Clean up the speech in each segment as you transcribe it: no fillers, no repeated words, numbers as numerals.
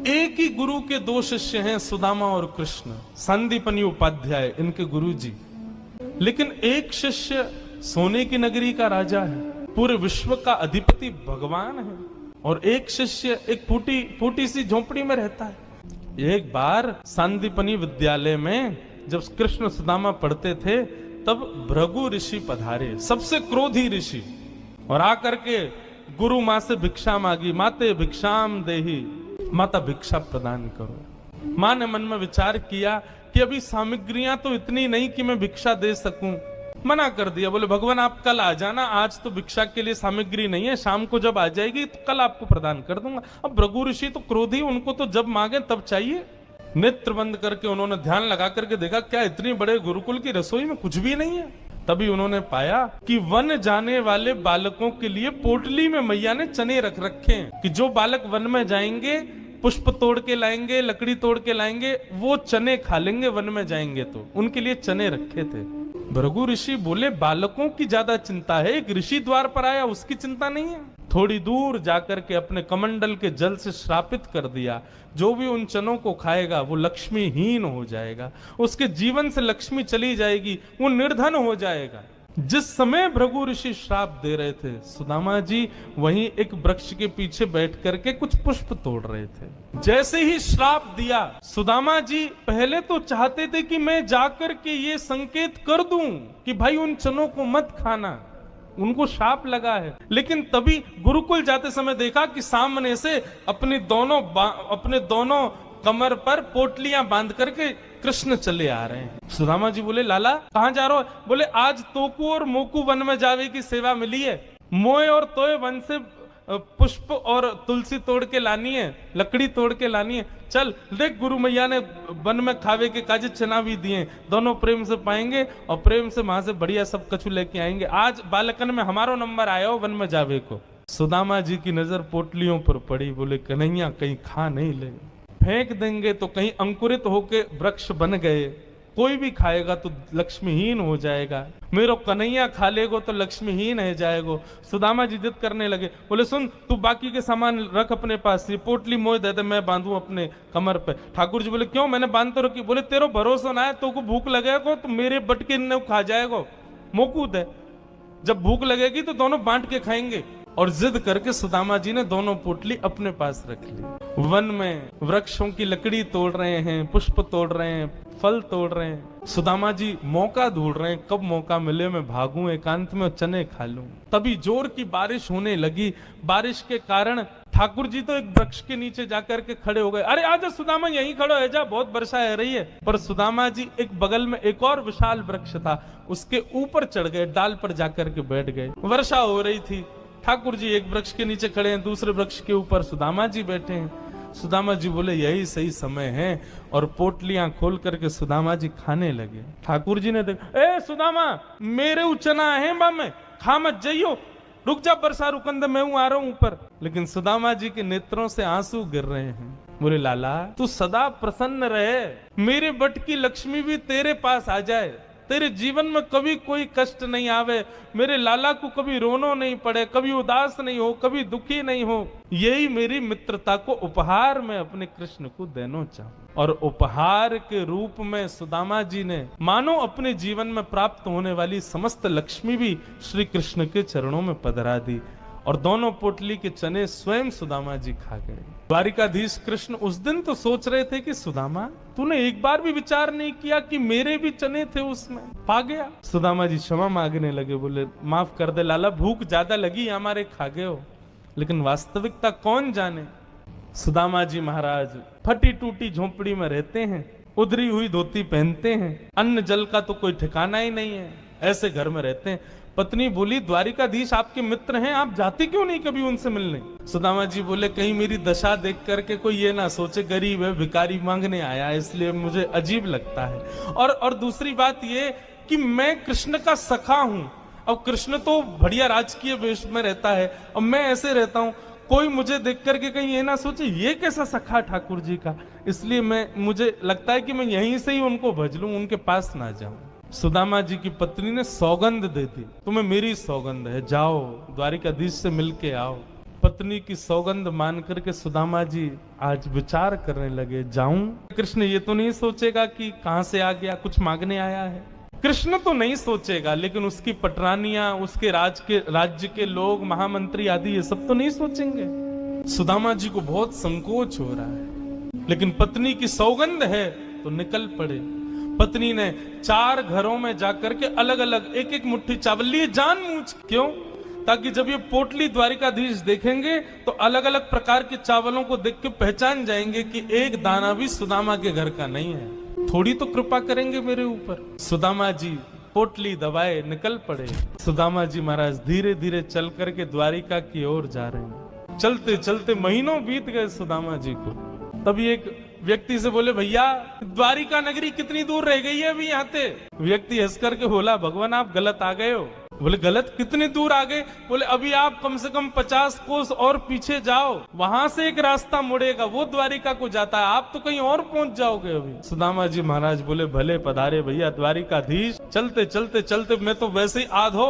एक ही गुरु के दो शिष्य हैं, सुदामा और कृष्ण, संदीपनी उपाध्याय इनके गुरु जी। लेकिन एक शिष्य सोने की नगरी का राजा है, पूरे विश्व का अधिपति भगवान है, और एक शिष्य एक फूटी सी झोपड़ी में रहता है। एक बार संदीपनी विद्यालय में जब कृष्ण सुदामा पढ़ते थे, तब भृगु ऋषि पधारे, सबसे क्रोधी ऋषि, और आकर के गुरु माँ से भिक्षा मांगी। माते भिक्षाम देहि, माता भिक्षा प्रदान करो। माँ ने मन में विचार किया कि अभी सामग्रियां तो इतनी नहीं कि मैं भिक्षा दे सकूं, मना कर दिया। बोले भगवान आप कल आ जाना, आज तो भिक्षा के लिए सामग्री नहीं है, शाम को जब आ जाएगी तो कल आपको प्रदान कर दूंगा। अब भृगु ऋषि तो क्रोधी, उनको तो जब मांगे तब चाहिए। नेत्र बंद करके उन्होंने ध्यान लगा करके देखा, क्या इतनी बड़े गुरुकुल की रसोई में कुछ भी नहीं है। तभी उन्होंने पाया कि वन जाने वाले बालकों के लिए पोटली में मैया ने चने रख रखे हैं, कि जो बालक वन में जाएंगे पुष्प तोड़ के लाएंगे, लकड़ी तोड़ के लाएंगे, वो चने खा लेंगे वन में जाएंगे तो। उनके लिए चने रखे थे। भृगु ऋषि बोले बालकों की ज्यादा चिंता है, एक ऋषि द्वार पर आया उसकी चिंता नहीं है। थोड़ी दूर जाकर के अपने कमंडल के जल से श्रापित कर दिया, जो भी उन चनों को खाएगा वो लक्ष्मीहीन हो जाएगा, उसके जीवन से लक्ष्मी चली जाएगी, वो निर्धन हो जाएगा। जिस समय भृगु ऋषि श्राप दे रहे थे, सुदामा जी वहीं एक वृक्ष के पीछे बैठ करके कुछ पुष्प तोड़ रहे थे। जैसे ही श्राप दिया, सुदामा जी पहले तो चाहते थे कि मैं जाकर के ये संकेत कर दूं कि भाई उन चनों को मत खाना, उनको शाप लगा है। लेकिन तभी गुरुकुल जाते समय देखा कि सामने से अपने दोनों कमर पर पोटलियां बांध करके कृष्ण चले आ रहे हैं। सुदामा जी बोले लाला कहां जा रहे हो? बोले आज तोकू और मोकू वन में जावे की सेवा मिली है, मोए और तोए वन से पुष्प और तुलसी तोड़ के लानी है, लकड़ी तोड़ के लानी है। चल देख गुरु मैया ने वन में खावे के काजे चना भी दिए, दोनों प्रेम से पाएंगे और प्रेम से वहां से बढ़िया सब कछु लेके आएंगे। आज बालकन में हमारो नंबर आया हो वन में जावे को। सुदामा जी की नजर पोटलियों पर पड़ी, बोले कन्हैया कहीं खा नहीं ले, फेंक देंगे तो कहीं अंकुरित होके वृक्ष बन गए, कोई भी खाएगा तो लक्ष्मीहीन हो जाएगा, मेरो कन्हैया खा लेगो तो लक्ष्मीहीन है जाएगो। सुदामा जी जिद करने लगे, बोले सुन तू बाकी के सामान रख अपने पास, ये पोटली मोह दे दे मैं बांधू अपने कमर पे। ठाकुर जी बोले क्यों, मैंने बांध तो रखी। बोले तेरो भरोसा ना है, तो को भूख लगेगा तो मेरे बटके ने खा जाएगो, मोकू दे, जब भूख लगेगी तो दोनों बांट के खाएंगे। और जिद करके सुदामा जी ने दोनों पोटली अपने पास रख ली। वन में वृक्षों की लकड़ी तोड़ रहे हैं, पुष्प तोड़ रहे हैं, फल तोड़ रहे हैं। सुदामा जी मौका ढूंढ रहे हैं, कब मौका मिले मैं भागूं एकांत में चने खा लूं। तभी जोर की बारिश होने लगी। बारिश के कारण ठाकुर जी तो एक वृक्ष के नीचे जाकर के खड़े हो गए। अरे आजा सुदामा यहीं खड़ो है जा, बहुत वर्षा हो रही है। पर सुदामा जी एक बगल में एक और विशाल वृक्ष था, उसके ऊपर चढ़ गए, डाल पर जाकर के बैठ गए। वर्षा हो रही थी, ठाकुर जी एक वृक्ष के नीचे खड़े हैं, दूसरे वृक्ष के ऊपर सुदामा जी बैठे हैं। सुदामा जी बोले यही सही समय है, और पोटलियां खोल करके सुदामा जी खाने लगे। ठाकुर जी ने देखा, ए सुदामा मेरे उचना है बा में खा मत जाइयो, रुक जा वर्षा रुकंद मैं हूं आ रहा हूं ऊपर। लेकिन सुदामा जी के नेत्रों से आंसू गिर रहे हैं। बोले लाला तू सदा प्रसन्न रहे, मेरे बट की लक्ष्मी भी तेरे पास आ जाए, तेरे जीवन में कभी कोई कष्ट नहीं आवे, मेरे लाला को कभी रोनो नहीं पड़े, कभी उदास नहीं हो, कभी दुखी नहीं हो। यही मेरी मित्रता को उपहार में अपने कृष्ण को देना चाहूं। और उपहार के रूप में सुदामा जी ने मानो अपने जीवन में प्राप्त होने वाली समस्त लक्ष्मी भी श्री कृष्ण के चरणों में पधरा दी, और दोनों पोटली के चने स्वयं सुदामा जी खा गए। द्वारिकाधीश कृष्ण उस दिन तो सोच रहे थे कि सुदामा तूने एक बार भी विचार नहीं किया कि मेरे भी चने थे उसमें, पा गया। सुदामा जी क्षमा मांगने लगे, बोले माफ कर दे लाला, भूख ज्यादा लगी हमारे, खा गए हो, लेकिन वास्तविकता कौन जाने। सुदामा जी महाराज फटी टूटी झोपड़ी में रहते हैं, उधरी हुई धोती पहनते हैं, अन्न जल का तो कोई ठिकाना ही नहीं है, ऐसे घर में रहते हैं। पत्नी बोली द्वारिकाधीश आपके मित्र हैं, आप जाते क्यों नहीं कभी उनसे मिलने? सुदामा जी बोले कहीं मेरी दशा देख करके कोई ये ना सोचे गरीब है, भिखारी मांगने आया, इसलिए मुझे अजीब लगता है। और दूसरी बात ये कि मैं कृष्ण का सखा हूं, अब कृष्ण तो बढ़िया राजकीय वेश में रहता है और मैं ऐसे रहता हूं, कोई मुझे देख करके कहीं ये ना सोचे ये कैसा सखा ठाकुर जी का, इसलिए मुझे लगता है कि मैं यहीं से ही उनको भज लूं, उनके पास ना जाऊं। सुदामा जी की पत्नी ने सौगंध दे दी, तुम्हें मेरी सौगंध है, जाओ द्वारिकाधीश से मिलके आओ। पत्नी की सौगंध मान करके सुदामा जी आज विचार करने लगे, जाऊं? कृष्ण ये तो नहीं सोचेगा कि कहां से आ गया, कुछ मांगने आया है। कृष्ण तो नहीं सोचेगा, लेकिन उसकी पटरानियां, उसके राज्य के लोग, महामंत्री आदि, ये सब तो नहीं सोचेंगे। सुदामा जी को बहुत संकोच हो रहा है, लेकिन पत्नी की सौगंध है तो निकल पड़े। पत्नी ने 4 घरों में जाकर के अलग अलग एक एक मुट्ठी चावल लिए, जानबूझ। क्यों? ताकि जब ये पोटली द्वारिकाधीश देखेंगे तो अलग अलग प्रकार के चावलों को देख के पहचान जाएंगे कि एक दाना भी सुदामा के घर का नहीं है। थोड़ी तो कृपा करेंगे मेरे ऊपर। सुदामा जी पोटली दबाए निकल पड़े। सुदामा जी महाराज धीरे धीरे चल करके द्वारिका की ओर जा रहे हैं। चलते चलते महीनों बीत गए सुदामा जी को। तभी एक व्यक्ति से बोले, भैया द्वारिका नगरी कितनी दूर रह गई है अभी यहाँ से? व्यक्ति हंस करके बोला, भगवान आप गलत आ गए हो। बोले गलत? कितनी दूर आ गए? बोले अभी आप कम से कम 50 कोस और पीछे जाओ, वहां से एक रास्ता मुड़ेगा, वो द्वारिका को जाता है, आप तो कहीं और पहुंच जाओगे अभी। सुदामा जी महाराज बोले, भले पधारे भैया द्वारिकाधीश। चलते चलते चलते मैं तो वैसे ही आधो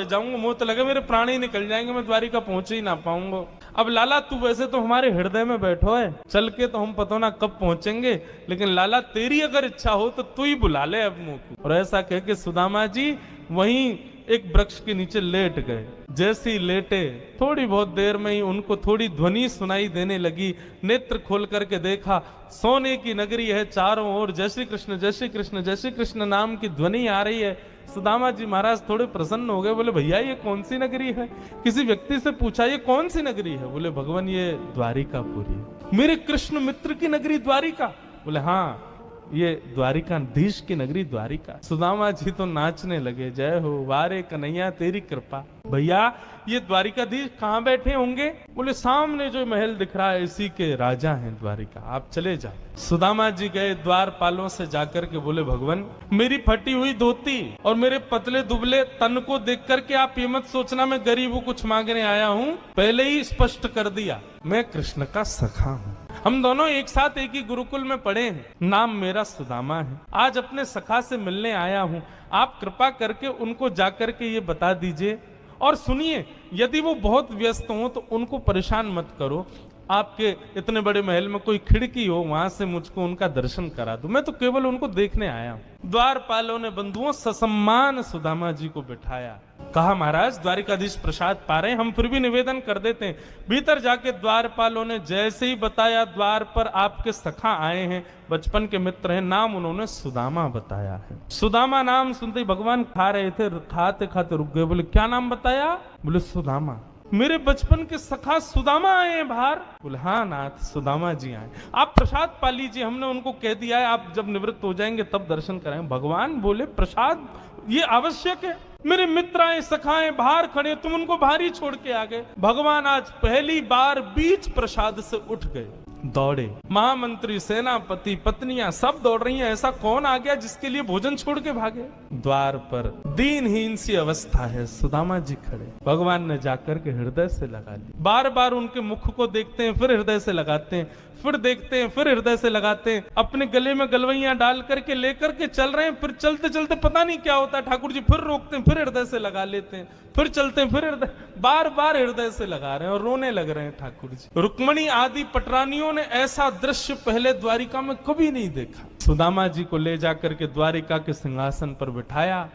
जाऊंगा, मुंह तो लगे मेरे प्राण ही निकल जाएंगे, मैं द्वारिका पहुंच ही ना पाऊंगा। अब लाला तू वैसे तो हमारे हृदय में बैठो है, चल के तो हम पता ना कब पहुंचेंगे, लेकिन लाला तेरी अगर इच्छा हो तो तू ही बुला ले अब मुंह की। और ऐसा कह के सुदामा जी वहीं एक वृक्ष के नीचे लेट गए। जैसे ही लेटे थोड़ी बहुत देर में ही उनको थोड़ी ध्वनि सुनाई देने लगी। नेत्र खोल करके देखा, सोने की नगरी है, चारों ओर जय श्री कृष्ण जय श्री कृष्ण जय श्री कृष्ण नाम की ध्वनि आ रही है। सुदामा जी महाराज थोड़े प्रसन्न हो गए। बोले भैया ये कौन सी नगरी है? किसी व्यक्ति से पूछा ये कौन सी नगरी है? बोले भगवान ये द्वारिकापुरी। मेरे कृष्ण मित्र की नगरी द्वारिका? बोले हाँ ये द्वारिकाधीश की नगरी द्वारिका। सुदामा जी तो नाचने लगे, जय हो वारे कन्हैया तेरी कृपा। भैया ये द्वारिकाधीश कहाँ बैठे होंगे? बोले सामने जो महल दिख रहा है इसी के राजा हैं द्वारिका, आप चले जाओ। सुदामा जी गए द्वारपालों से जाकर के बोले, भगवान मेरी फटी हुई धोती और मेरे पतले दुबले तन को देख करके आप ये मत सोचना मैं गरीब हूँ कुछ मांगने आया हूँ। पहले ही स्पष्ट कर दिया, मैं कृष्ण का सखा हूँ। हम दोनों एक साथ एक ही गुरुकुल में पढ़े हैं, नाम मेरा सुदामा है। आज अपने सखा से मिलने आया हूँ, आप कृपा करके उनको जाकर के ये बता दीजिए। और सुनिए, यदि वो बहुत व्यस्त हो तो उनको परेशान मत करो, आपके इतने बड़े महल में कोई खिड़की हो वहां से मुझको उनका दर्शन करा दो, मैं तो केवल उनको देखने आया हूं। द्वारपालों ने बंधुओं ससम्मान सुदामा जी को बिठाया। कहा महाराज द्वारिकाधीश प्रसाद पा रहे हैं, हम फिर भी निवेदन कर देते हैं। भीतर जाके द्वारपालों ने जैसे ही बताया, द्वार पर आपके सखा आए हैं, बचपन के मित्र हैं, नाम उन्होंने सुदामा बताया है। सुदामा नाम सुनते ही भगवान खा रहे थे, खाते खाते रुक गए। बोले क्या नाम बताया? बोले सुदामा। मेरे बचपन के सखा सुदामा आए हैं बाहर? बोले हाँ नाथ सुदामा जी आए। आप प्रसाद पा लीजिए, हमने उनको कह दिया है आप जब निवृत्त हो जाएंगे तब दर्शन कराएंगे। भगवान बोले प्रसाद ये आवश्यक है? मेरे मित्र आए सखाएं बाहर खड़े, तुम उनको बाहर ही छोड़ के आ गए। भगवान आज पहली बार बीच प्रसाद से उठ गए, दौड़े। महामंत्री, सेनापति, पत्नियां सब दौड़ रही हैं। ऐसा कौन आ गया जिसके लिए भोजन छोड़ के भागे? द्वार पर दीनहीन सी अवस्था है, सुदामा जी खड़े। भगवान ने जाकर के हृदय से लगा ली। बार बार उनके मुख को देखते हैं, फिर हृदय से लगाते हैं, फिर देखते हैं, फिर हृदय से लगाते हैं। अपने गले में गलवैया डाल करके लेकर के चल रहे हैं। फिर चलते चलते पता नहीं क्या होता है, ठाकुर जी फिर रोकते हैं, फिर हृदय से लगा लेते हैं, फिर चलते हैं, फिर हृदय, बार बार हृदय से लगा रहे हैं और रोने लग रहे हैं ठाकुर जी। रुक्मणी आदि पटरानियों ने ऐसा दृश्य पहले द्वारिका में कभी नहीं देखा। सुदामा जी को ले जाकर के द्वारिका के सिंहासन पर बिठाया।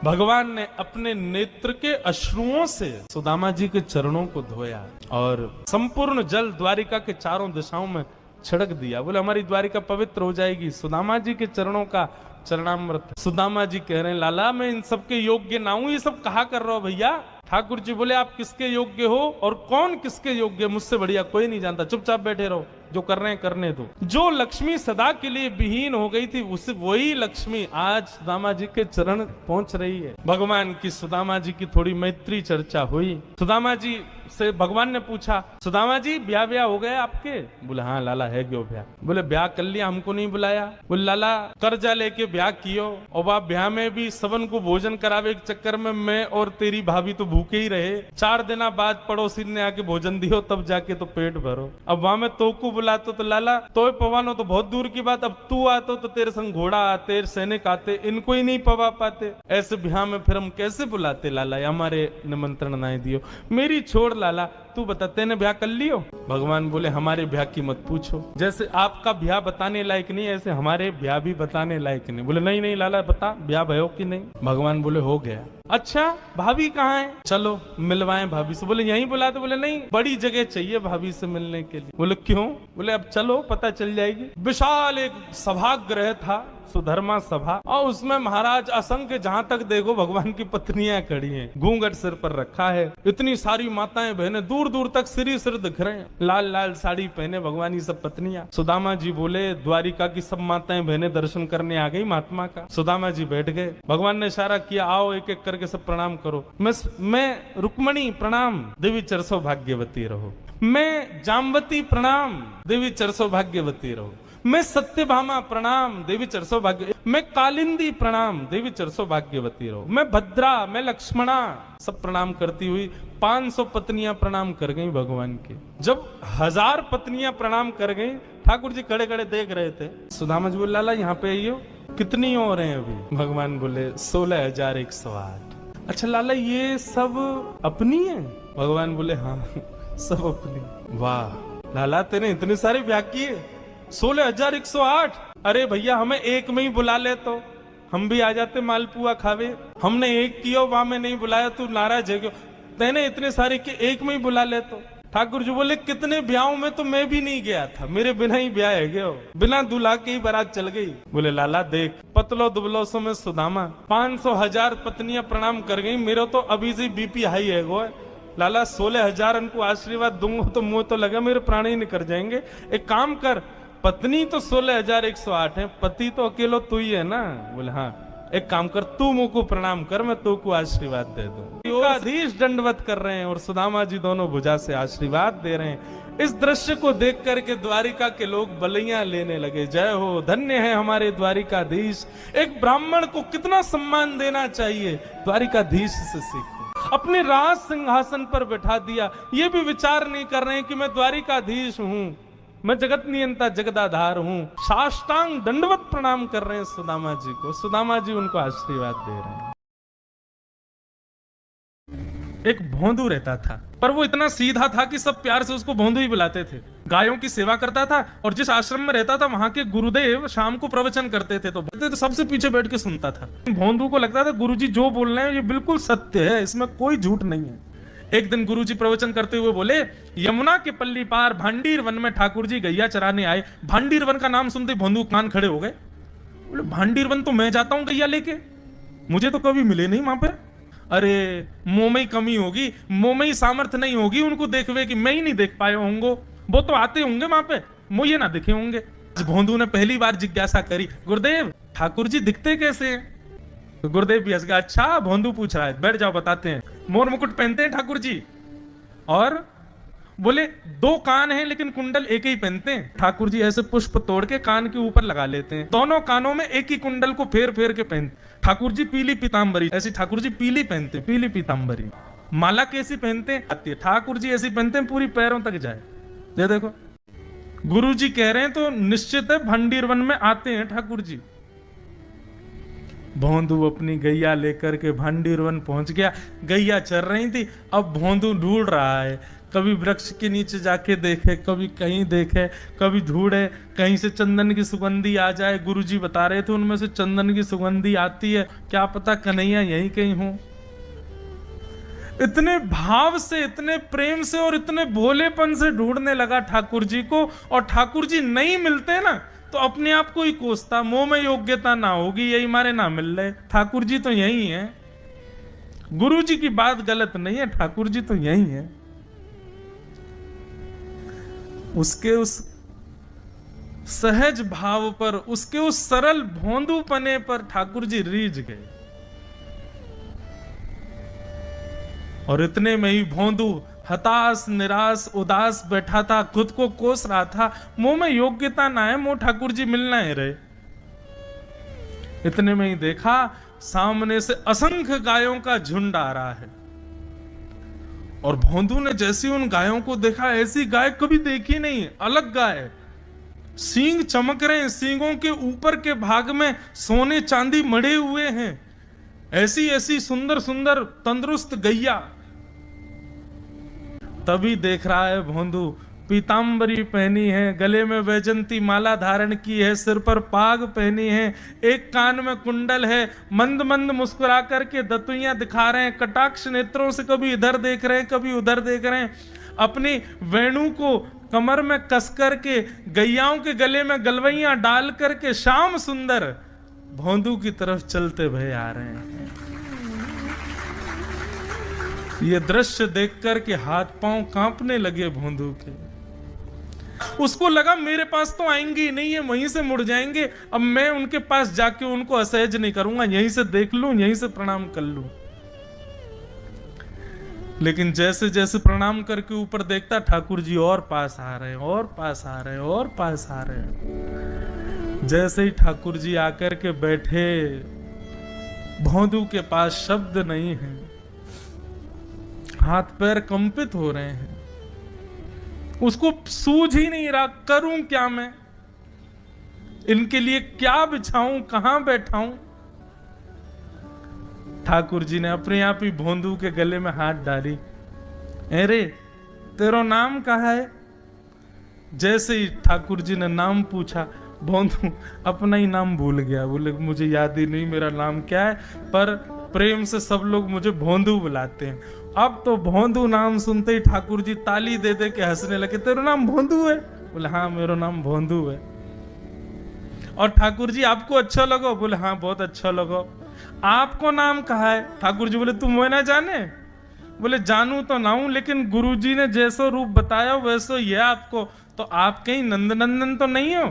भगवान ने अपने नेत्र के अश्रुओं से सुदामा जी के चरणों को धोया और संपूर्ण जल द्वारिका के चारों दिशाओं में छिड़क दिया। बोले हमारी द्वारिका पवित्र हो जाएगी। सुदामा जी के चरणों का चरणामृत। सुदामा जी कह रहे हैं लाला मैं इन सबके योग्य ना हूं, ये सब कहा कर रहे हो भैया? ठाकुर जी बोले आप किसके योग्य हो और कौन किसके योग्य? मुझसे बढ़िया कोई नहीं जानता, चुपचाप बैठे रहो, जो कर रहे हैं करने दो। जो लक्ष्मी सदा के लिए विहीन हो गई थी, उस वही लक्ष्मी आज सुदामा जी के चरण पहुंच रही है। भगवान की सुदामा जी की थोड़ी मैत्री चर्चा हुई। सुदामा जी से भगवान ने पूछा, सुदामा जी ब्याह हो गए आपके? बोले हाँ लाला है क्यों ब्याह। बोले ब्याह कर लिया, हमको नहीं बुलाया। बोले लाला कर्जा लेके ब्याह कियो और आप ब्याह में भी सबन को भोजन करावे के चक्कर में मैं और तेरी भाभी तो भूखे ही रहे। 4 दिन बाद पड़ोसी ने आके भोजन दियो तब जाके तो पेट भरो। अब वहां में तो को बुलाते तो लाला तो पवानो तो बहुत दूर की बात, अब तू आते तो तेरे संग घोड़ा आते, सैनिक आते, इनको ही नहीं पवा पाते। ऐसे ब्याह में फिर हम कैसे बुलाते लाला? हमारे निमंत्रण नहीं दियो। मेरी छोड़ लाला तू बता तेने ब्याह कर लियो? भगवान बोले हमारे ब्याह की मत पूछो, जैसे आपका ब्याह बताने लायक नहीं ऐसे हमारे ब्याह भी बताने लायक नहीं। बोले नहीं नहीं लाला बता ब्याह भयो कि नहीं? भगवान बोले हो गया। अच्छा भाभी कहाँ है? चलो मिलवाएं भाभी से। बोले यहीं बुला? तो बोले नहीं बड़ी जगह चाहिए भाभी से मिलने के लिए। बोले क्यों? बोले अब चलो पता चल जाएगी। विशाल एक सभागृह था, सुधर्मा सभा, और उसमें महाराज असंख्य जहां तक देखो भगवान की पत्नियां खड़ी हैं, घूंघट सिर पर रखा है, इतनी सारी माताएं बहनें दूर दूर तक सिर सिर दिख रहे हैं, लाल लाल साड़ी पहने भगवान की सब पत्नियां। सुदामा जी बोले द्वारिका की सब माताएं बहनें दर्शन करने आ गई महात्मा का। सुदामा जी बैठ गए, भगवान ने इशारा किया आओ एक एक करके सब प्रणाम करो। मैं रुक्मणी प्रणाम, देवी चरसो भाग्यवती रहो। मैं जामवती प्रणाम, देवी चरसो भाग्यवती रहो। मैं सत्यभामा प्रणाम, देवी चरसो भाग्य। मैं कालिंदी प्रणाम, देवी चरसो भाग्यवती रहो। मैं भद्रा, मैं लक्ष्मणा, सब प्रणाम करती हुई 500 पत्नियां प्रणाम कर गई भगवान के। जब 1000 पत्नियां प्रणाम कर गई, ठाकुर जी खड़े खड़े देख रहे थे। सुदामा जी बोले लाला यहाँ पे आइयो, कितनी और हैं अभी? भगवान बोले 16,108। अच्छा लाला ये सब अपनी है? भगवान बोले हाँ सब अपनी। वाह लाला तेने इतने सारे ब्याह किए, 16,108। अरे भैया हमें एक में ही बुला ले तो हम भी आ जाते मालपुआ खावे। हमने एक किया वहां में नहीं बुलाया, तू नाराज है क्यों? तेने इतने सारे के एक में ही बुला ले तो। ठाकुर जी बोले कितने ब्याहों में तो मैं भी नहीं गया था, मेरे बिना ही ब्याह है गयो, बिना दूल्हा के ही बारात चल गई। बोले लाला देख पतलो दुबलो सो में सुदामा 500,000 पत्नियां प्रणाम कर गई, मेरा तो अभी से बीपी हाई है गो। लाला 16,000 उनको आशीर्वाद दूंगा तो मुंह तो लगा मेरे प्राण ही निकल जाएंगे। एक काम कर, पत्नी तो 16,108 है, पति तो अकेलो तू ही है ना? बोले हाँ। एक काम कर तू मुंह को प्रणाम कर, मैं तू को आशीर्वाद दे दूं। अधीश दंडवत कर रहे हैं और सुदामा जी दोनों भुजा से आशीर्वाद दे रहे हैं। इस दृश्य को देख करके द्वारिका के लोग बलियां लेने लगे। जय हो, धन्य है हमारे द्वारिकाधीश। एक ब्राह्मण को कितना सम्मान देना चाहिए, द्वारिकाधीश से सीखो। अपने राज सिंहासन पर बैठा दिया, ये भी विचार नहीं कर रहे हैं कि मैं द्वारिकाधीश हूं, मैं जगत नियंता जगदाधार हूं। साष्टांग दंडवत प्रणाम कर रहे हैं सुदामा जी को। सुदामा जी उनको आशीर्वाद दे रहे हैं। एक भोंदू रहता था, पर वो इतना सीधा था कि सब प्यार से उसको भोंदू ही बुलाते थे। गायों की सेवा करता था और जिस आश्रम में रहता था वहां के गुरुदेव शाम को प्रवचन करते थे तो सबसे पीछे बैठ के सुनता था। भोंदू को लगता था गुरुजी जो बोल रहे हैं ये बिल्कुल सत्य है, इसमें कोई झूठ नहीं है। एक दिन गुरुजी प्रवचन करते हुए बोले यमुना के पल्ली पार भांडीर वन में ठाकुर जी गैया चराने आए। भांडीर वन का नाम सुनते भोंदू कान खड़े हो गए। बोले भांडीर वन तो मैं जाता हूं गैया लेके, मुझे तो कभी मिले नहीं वहां पे। अरे मुंह में ही कमी होगी, मुंह में ही सामर्थ्य नहीं होगी उनको देखवे कि मैं ही नहीं देख पाए होंगे, वो तो आते होंगे वहां पे, मुझे ना दिखे होंगे। भोंदू ने पहली बार जिज्ञासा करी गुरुदेव ठाकुर जी दिखते कैसे हैं? तो गुरुदेव भी हंस गया। अच्छा भोंदू पूछ रहा है, बैठ जाओ बताते हैं। मोर मुकुट पहनते हैं ठाकुर जी, और बोले 2 कान हैं लेकिन कुंडल एक ही पहनते हैं। ठाकुर जी ऐसे पुष्प तोड़ के कान के ऊपर लगा लेते हैं, दोनों कानों में एक ही कुंडल को फेर फेर के पहनते। ठाकुर जी पीली पीताम्बरी, ऐसी ठाकुर जी पीली पहनते, पीली पीताम्बरी। माला कैसी पहनते हैं? ठाकुर जी ऐसी पहनते हैं पूरी पैरों तक जाए। ये देखो गुरु जी कह रहे हैं तो निश्चित है भंडीर वन में आते हैं ठाकुर जी। भोंदू अपनी गैया लेकर के भांडीर वन पहुंच गया। गैया चर रही थी, अब भोंदू ढूंढ रहा है, कभी वृक्ष के नीचे जाके देखे, कभी कहीं देखे, कभी ढूंढे कहीं से चंदन की सुगंधी आ जाए। गुरुजी बता रहे थे उनमें से चंदन की सुगंधी आती है, क्या पता कन्हैया यहीं कहीं हो। इतने भाव से, इतने प्रेम से और इतने भोलेपन से ढूंढने लगा ठाकुर जी को, और ठाकुर जी नहीं मिलते ना तो अपने आप को ही कोसता, मुंह में योग्यता ना होगी यही मारे ना मिल रहे, ठाकुर जी तो यही है। गुरु जी की बात गलत नहीं है, ठाकुर जी तो यही है। उसके उस सहज भाव पर, उसके उस सरल भोंदूपने पर ठाकुर जी रीझ गए। और इतने में ही भोंदू हताश निराश उदास बैठा था, खुद को कोस रहा था, मुंह में योग्यता ना है, मुंह ठाकुर जी मिलना है रहे। इतने में ही देखा सामने से असंख्य गायों का झुंड आ रहा है, और भोंदू ने जैसी उन गायों को देखा, ऐसी गाय कभी देखी नहीं, अलग गाय, सींग चमक रहे हैं, सींगों के ऊपर के भाग में सोने चांदी मढ़े हुए हैं, ऐसी ऐसी सुंदर सुंदर तंदुरुस्त गैया। तभी देख रहा है भोंदू पीतांबरी पहनी है, गले में वैजंती माला धारण की है, सिर पर पाग पहनी है, एक कान में कुंडल है, मंद मंद मुस्कुरा करके दतुइयां दिखा रहे हैं, कटाक्ष नेत्रों से कभी इधर देख रहे हैं कभी उधर देख रहे हैं, अपनी वेणु को कमर में कस करके गैयाओं के गले में गलवैयां डाल करके श्याम सुंदर भोंदू की तरफ चलते भय आ रहे हैं। ये दृश्य देखकर के हाथ पांव कांपने लगे भोंदू के। उसको लगा मेरे पास तो आएंगे ही नहीं, है वहीं से मुड़ जाएंगे, अब मैं उनके पास जाके उनको असहज नहीं करूंगा, यहीं से देख लूं, यहीं से प्रणाम कर लूं। लेकिन जैसे जैसे प्रणाम करके ऊपर देखता, ठाकुर जी और पास आ रहे हैं, और पास आ रहे हैं, और पास आ रहे हैं। जैसे ही ठाकुर जी आकर के बैठे, भोंदू के पास शब्द नहीं है, हाथ पैर कंपित हो रहे हैं, उसको सूझ ही नहीं रहा करूं क्या मैं, इनके लिए क्या बिछाऊं, कहां बैठाऊं। ठाकुर जी ने अपने आप ही भोंदू के गले में हाथ डाली, अरे तेरा नाम कहा है। जैसे ही ठाकुर जी ने नाम पूछा, भोंदू अपना ही नाम भूल गया, बोले मुझे याद ही नहीं मेरा नाम क्या है, पर प्रेम से सब लोग मुझे भोंदू बुलाते हैं। अब तो भोंदू नाम सुनते ही ठाकुर जी ताली दे दे के हंसने लगे, तेरा नाम भोंदू है? बोले हाँ मेरा नाम भोंदू है। और ठाकुर जी आपको अच्छा लगो? बोले हाँ बहुत अच्छा लगो। आपको नाम कहा है? ठाकुर जी बोले तुम वो ना जाने? बोले जानू तो ना हूं, लेकिन गुरुजी ने जैसा रूप बताया वैसो ये आपको, तो आप कहीं नंद नंदन तो नहीं हो?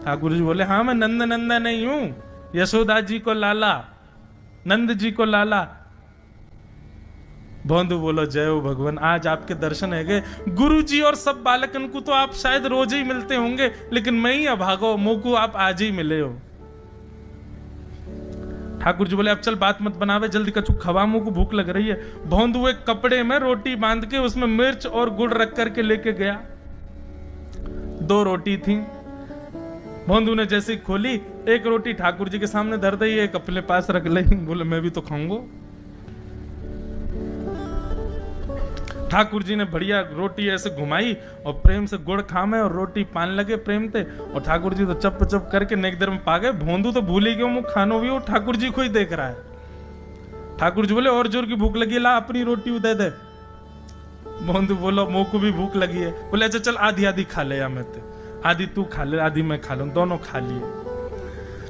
ठाकुर जी बोले हाँ मैं नंद नंदन नहीं हूं, यशोदा जी को लाला, नंद जी को लाला। भोंदू बोलो जय हो भगवान, आज आपके दर्शन है गए। गुरु जी और सब बालकन को तो आप शायद रोज ही मिलते होंगे, लेकिन मैं ही अभागो, मोको आप आज ही मिले हो। ठाकुर जी बोले अब चल बात मत बनावे, जल्दी कछु खवा, मुझको भूख लग रही है। भोंदू एक कपड़े में रोटी बांध के उसमें मिर्च और गुड़ रख करके लेके गया। 2 रोटी थी। भोंदू ने जैसे खोली, एक रोटी ठाकुर जी के सामने धर दी, एक अपने पास रख ली। बोले मैं भी तो खाऊंगा। ठाकुर जी ने बढ़िया रोटी ऐसे घुमाई और प्रेम से गुड़ खामे और रोटी पान लगे प्रेम से, और ठाकुर जी तो चप चप करके नेक देर में पा गए। भोंदू तो भूल ही गए, मुंह खानो भी, वो ठाकुर जी को ही देख रहा है। ठाकुर जी बोले और जोर की भूख लगी, ला अपनी रोटी दे दे। भोंदू बोलो मुंह को भी भूख लगी है। बोले अच्छा चल आधी आधी खा ले, या मैं आधी तू खा ले आधी मैं खा लूं, दोनों खा लिए।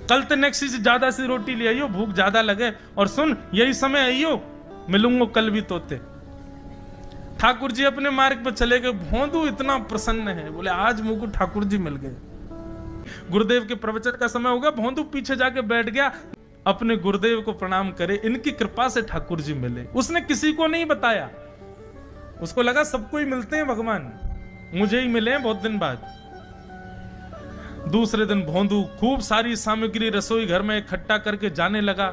कल तो नेक्स्ट से ज्यादा सी रोटी ले आइयो, भूख ज्यादा लगे, और सुन यही समय आइयो, मिलूंगा कल भी तोते। ठाकुर जी अपने मार्ग पर चले गए। भोंदू इतना प्रसन्न है, बोले आज मुझको ठाकुर जी मिल गए। गुरुदेव के प्रवचन का समय हो गया, भोंदू पीछे जाके बैठ गया, अपने गुरुदेव को प्रणाम करे, इनकी कृपा से ठाकुर जी मिले। उसने किसी को नहीं बताया, उसको लगा सबको ही मिलते हैं भगवान, मुझे ही मिले हैं बहुत दिन बाद। दूसरे दिन भोंदू खूब सारी सामग्री रसोई घर में इकट्ठा करके जाने लगा।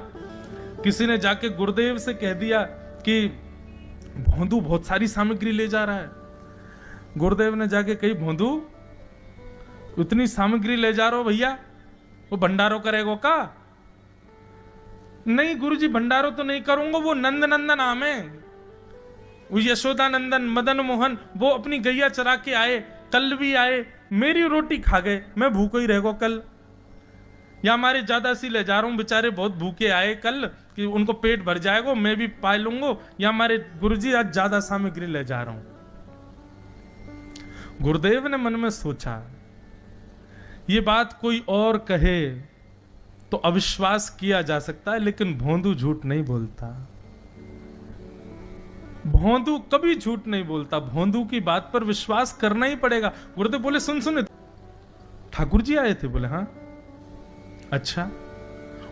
किसी ने जाके गुरुदेव से कह दिया कि भोंदू बहुत सारी सामग्री ले जा रहा है। गुरुदेव ने जाके कही भोंदू इतनी सामग्री ले जा रहे हो भैया, वो भंडारो करेगो का? नहीं गुरुजी भंडारो तो नहीं करूंगा, वो नंद नंदन आम है, वो यशोदा नंदन मदन मोहन, वो अपनी गैया चरा के आए, कल भी आए, मेरी रोटी खा गए, मैं भूखो ही रहेगो कल। या हमारे ज्यादा सी ले जा रहा हूं, बेचारे बहुत भूखे आए कल, कि उनको पेट भर जाएगा, मैं भी पा लूंगा, या हमारे गुरुजी आज ज्यादा सामग्री ले जा रहा हूं। गुरुदेव ने मन में सोचा ये बात कोई और कहे तो अविश्वास किया जा सकता है, लेकिन भोंदू झूठ नहीं बोलता। भोंदू कभी झूठ नहीं बोलता, भोंदू की बात पर विश्वास करना ही पड़ेगा। गुरुदेव बोले सुन सुन, ठाकुर जी आए थे? बोले हाँ। अच्छा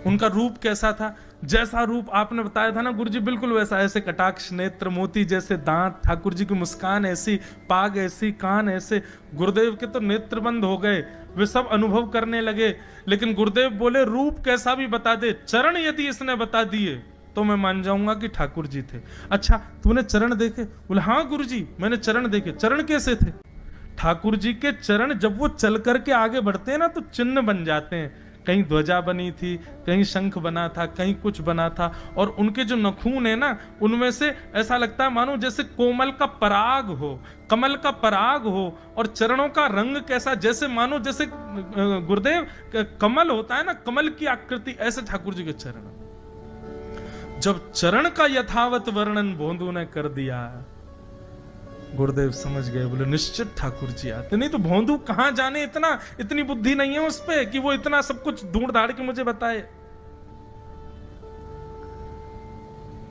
उनका रूप कैसा था? जैसा रूप आपने बताया था ना गुरुजी, बिल्कुल वैसा, ऐसे कटाक्ष नेत्र, मोती जैसे दांत, ठाकुर जी की मुस्कान ऐसी, पाग ऐसी, कान ऐसे। गुरुदेव के तो नेत्र बंद हो गए, वे सब अनुभव करने लगे। लेकिन गुरुदेव बोले रूप कैसा भी बता दे, चरण यदि इसने बता दिए तो मैं मान जाऊंगा कि ठाकुर जी थे। अच्छा तूने चरण देखे? बोले हाँ गुरुजी मैंने चरण देखे। चरण कैसे थे? ठाकुर जी के चरण जब वो चल करके आगे बढ़ते हैं ना तो चिन्ह बन जाते हैं, कहीं ध्वजा बनी थी, कहीं शंख बना था, कहीं कुछ बना था, और उनके जो नखून है ना, उनमें से ऐसा लगता है मानो जैसे कोमल का पराग हो, कमल का पराग हो, और चरणों का रंग कैसा, जैसे मानो जैसे गुरुदेव कमल होता है ना, कमल की आकृति, ऐसे ठाकुर जी के चरण। जब चरण का यथावत वर्णन भोंदू ने कर दिया, गुरुदेव समझ गए, बोले निश्चित ठाकुर जी आते, नहीं तो भोंदू कहां जाने, इतनी बुद्धि नहीं है उस पे कि वो इतना सब कुछ ढूंढ धाड़ के मुझे बताए।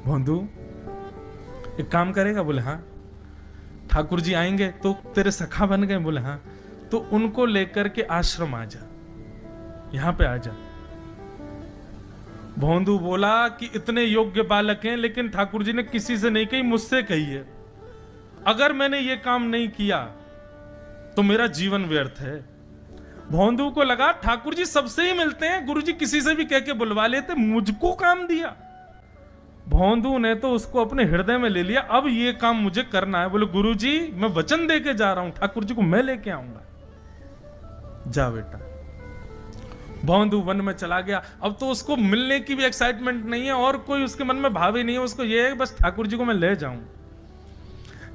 भोंदू एक काम करेगा? बोले हाँ। ठाकुर जी आएंगे तो तेरे सखा बन गए? बोले हाँ। तो उनको लेकर के आश्रम आ जा, यहां पे आ जा। भोंदू बोला कि इतने योग्य बालक हैं, लेकिन ठाकुर जी ने किसी से नहीं कही, मुझसे कही है। अगर मैंने ये काम नहीं किया तो मेरा जीवन व्यर्थ है। भोंदू को लगा ठाकुर जी सबसे ही मिलते हैं, गुरु जी किसी से भी कह के बुलवा लेते, मुझको काम दिया। भोंदू ने तो उसको अपने हृदय में ले लिया, अब ये काम मुझे करना है। बोले गुरु जी मैं वचन दे के जा रहा हूं, ठाकुर जी को मैं लेके आऊंगा। जा बेटा। भोंदू वन में चला गया। अब तो उसको मिलने की भी एक्साइटमेंट नहीं है और कोई उसके मन में भाव ही नहीं है, उसको ये है बस ठाकुर जी को मैं ले जाऊं।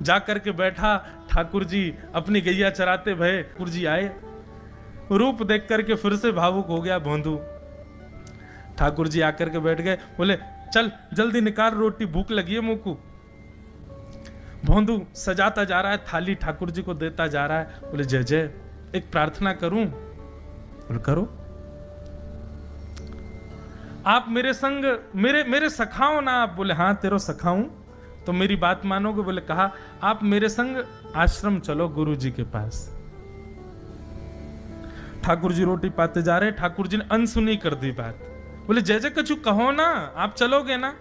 जाकर के बैठा, ठाकुर जी अपनी गैया चराते भये, ठाकुर जी आए, रूप देख करके फिर से भावुक हो गया भोंदू। ठाकुर जी आकर के बैठ गए, बोले चल जल्दी निकाल रोटी, भूख लगी है मुंह को। भोंदू सजाता जा रहा है, थाली ठाकुर जी को देता जा रहा है। बोले जय जय, एक प्रार्थना करूं? बोले करो। आप मेरे संग मेरे सखाओ ना आप? बोले हाँ तेरो सखाऊं, तो मेरी बात मानोगे? बोले कहा, आप मेरे संग आश्रम चलो गुरु जी के पास। ठाकुर जी रोटी पाते जा रहे, ठाकुर जी ने अनसुनी कर दी बात। बोले जय जय कछु कहो ना, आप चलोगे ना?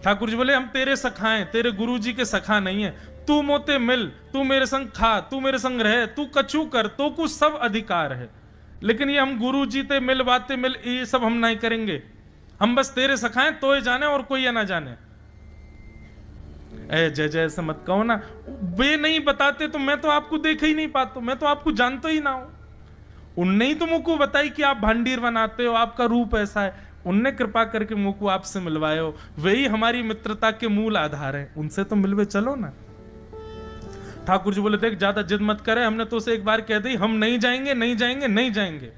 ठाकुर जी बोले हम तेरे सखा हैं, तेरे गुरु जी के सखा नहीं है। तू मोते मिल, तू मेरे संग खा, तू मेरे संग रहे, तू कछु कर, तो कुछ सब अधिकार है, लेकिन ये हम गुरु जी ते मिल बातें मिल ये सब हम नहीं करेंगे। हम बस तेरे सखाएं, तो ये जाने और कोई ये ना जाने। ए जय जय ऐसे मत कहो ना, वे नहीं बताते तो मैं तो आपको देख ही नहीं पाता, मैं तो आपको जानता ही ना हूं। उनने ही तो मुझको बताई कि आप भांडीर बनाते हो, आपका रूप ऐसा है, उनने कृपा करके मुझको आपसे मिलवाए हो, वही हमारी मित्रता के मूल आधार है, उनसे तो मिलवे चलो ना। ठाकुर जी बोले देख ज्यादा जिद मत करे, हमने तो उसे एक बार कह दी हम नहीं जाएंगे नहीं जाएंगे नहीं जाएंगे।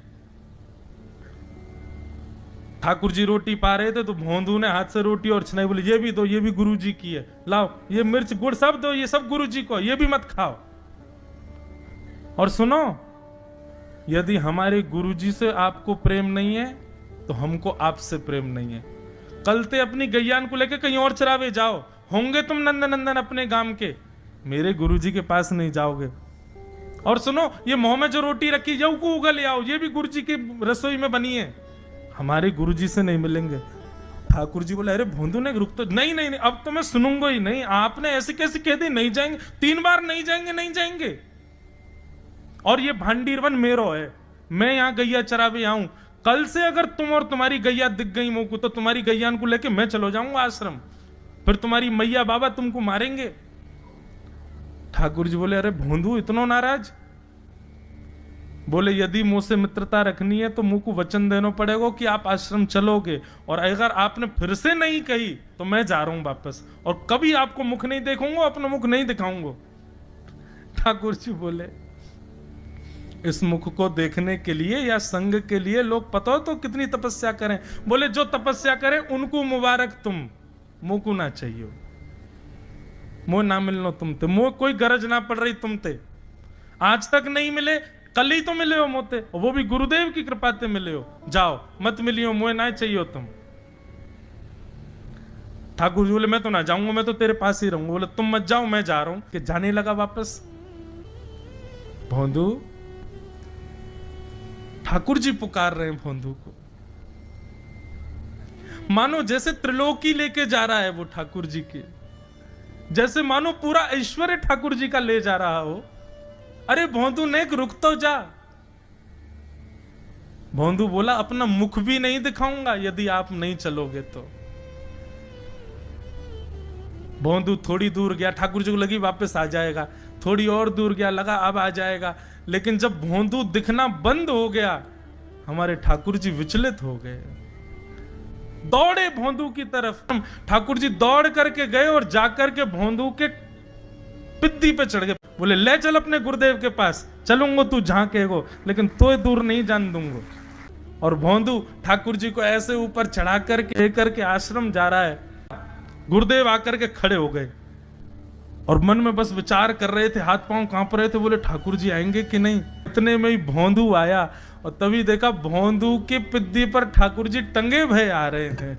ठाकुर जी रोटी पा रहे थे तो भोंदू ने हाथ से रोटी और छनाई, बोले ये भी दो, ये भी गुरु जी की है, लाओ ये मिर्च गुड़ सब दो, ये सब गुरु जी को, ये भी मत खाओ। और सुनो, यदि हमारे गुरु जी से आपको प्रेम नहीं है तो हमको आपसे प्रेम नहीं है। कल ते अपनी गैयान को लेकर कहीं और चरावे जाओ, होंगे तुम नंदन नंदन अपने गांव के, मेरे गुरु जी के पास नहीं जाओगे। और सुनो, ये मुंह में जो रोटी रखी जाओ को उगल ले आओ, ये भी गुरु जी की रसोई में बनी है, हमारे गुरु जी से नहीं मिलेंगे। ठाकुर जी बोले अरे भोंदू ने रुक तो, नहीं नहीं नहीं अब तो मैं सुनूंगा ही नहीं, आपने ऐसे कैसे कह दी नहीं जाएंगे, 3 बार नहीं जाएंगे नहीं जाएंगे। और ये भांडीरवन मेरो है, मैं यहां गैया चरावे आऊं, कल से अगर तुम और तुम्हारी गैया दिख गई मुंह को तो तुम्हारी गैयान को लेके मैं चलो जाऊंगा आश्रम, फिर तुम्हारी मैया बाबा तुमको मारेंगे। ठाकुर जी बोले अरे भोंदू इतना नाराज? बोले यदि मुंह से मित्रता रखनी है तो मुंह को वचन देना पड़ेगा कि आप आश्रम चलोगे, और अगर आपने फिर से नहीं कही तो मैं जा रहा हूं वापस, और कभी आपको मुख नहीं देखूंगा, अपना मुख नहीं दिखाऊंगा। ठाकुर जी बोले इस मुख को देखने के लिए या संग के लिए लोग पता हो तो कितनी तपस्या करें। बोले जो तपस्या करें उनको मुबारक, तुम मुंह को ना चाहिए, मुंह ना मिलनो तुमते, मुंह कोई गरज ना पड़ रही तुमते, आज तक नहीं मिले, कल ही तो मिले हो मोते, वो भी गुरुदेव की कृपा से मिले हो, जाओ मत मिलियो, मुझे ना चाहिए तुम। ठाकुर जी बोले मैं तो ना जाऊंगा, मैं तो तेरे पास ही रहूंगा। बोले तुम मत जाओ, मैं जा रहा हूं। कि जाने लगा वापस। भोंदू, ठाकुर जी पुकार रहे हैं भोंदू को, मानो जैसे त्रिलोकी लेके जा रहा है वो ठाकुर जी के, जैसे मानो पूरा ऐश्वर्य ठाकुर जी का ले जा रहा हो। अरे भोंदू ने रुक तो जा। भोंदू बोला अपना मुख भी नहीं दिखाऊंगा यदि आप नहीं चलोगे तो। भोंदू थोड़ी दूर गया, ठाकुर जी को लगी वापस आ जाएगा, थोड़ी और दूर गया, लगा अब आ जाएगा, लेकिन जब भोंदू दिखना बंद हो गया हमारे ठाकुर जी विचलित हो गए, दौड़े भोंदू की तरफ। ठाकुर जी दौड़ करके गए और जाकर के भोंदू के पिद्दी पे चढ़ गए। बोले ले चल अपने गुरुदेव के पास, चलूंगा तू जहां कहेगो, लेकिन तो दूर नहीं जान दूंगा। और भोंदू ठाकुर जी को ऐसे ऊपर चढ़ा करके लेकर के आश्रम जा रहा है। गुरुदेव आकर के खड़े हो गए और मन में बस विचार कर रहे थे, हाथ पांव कांप रहे थे। बोले ठाकुर जी आएंगे कि नहीं। इतने में ही भोंदू आया और तभी देखा भोंदू के पिद्दी पर ठाकुर जी टंगे भय आ रहे हैं।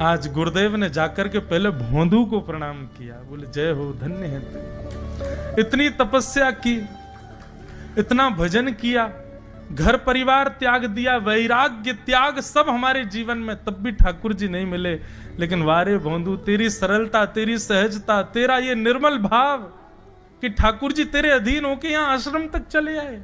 आज गुरुदेव ने जाकर के पहले भोंदू को प्रणाम किया, बोले जय हो, धन्य है तू। इतनी तपस्या की, इतना भजन किया, घर परिवार त्याग दिया, वैराग्य त्याग सब हमारे जीवन में, तब भी ठाकुर जी नहीं मिले। लेकिन वारे भोंदू, तेरी सरलता, तेरी सहजता, तेरा ये निर्मल भाव कि ठाकुर जी तेरे अधीन होके यहां आश्रम तक चले आए।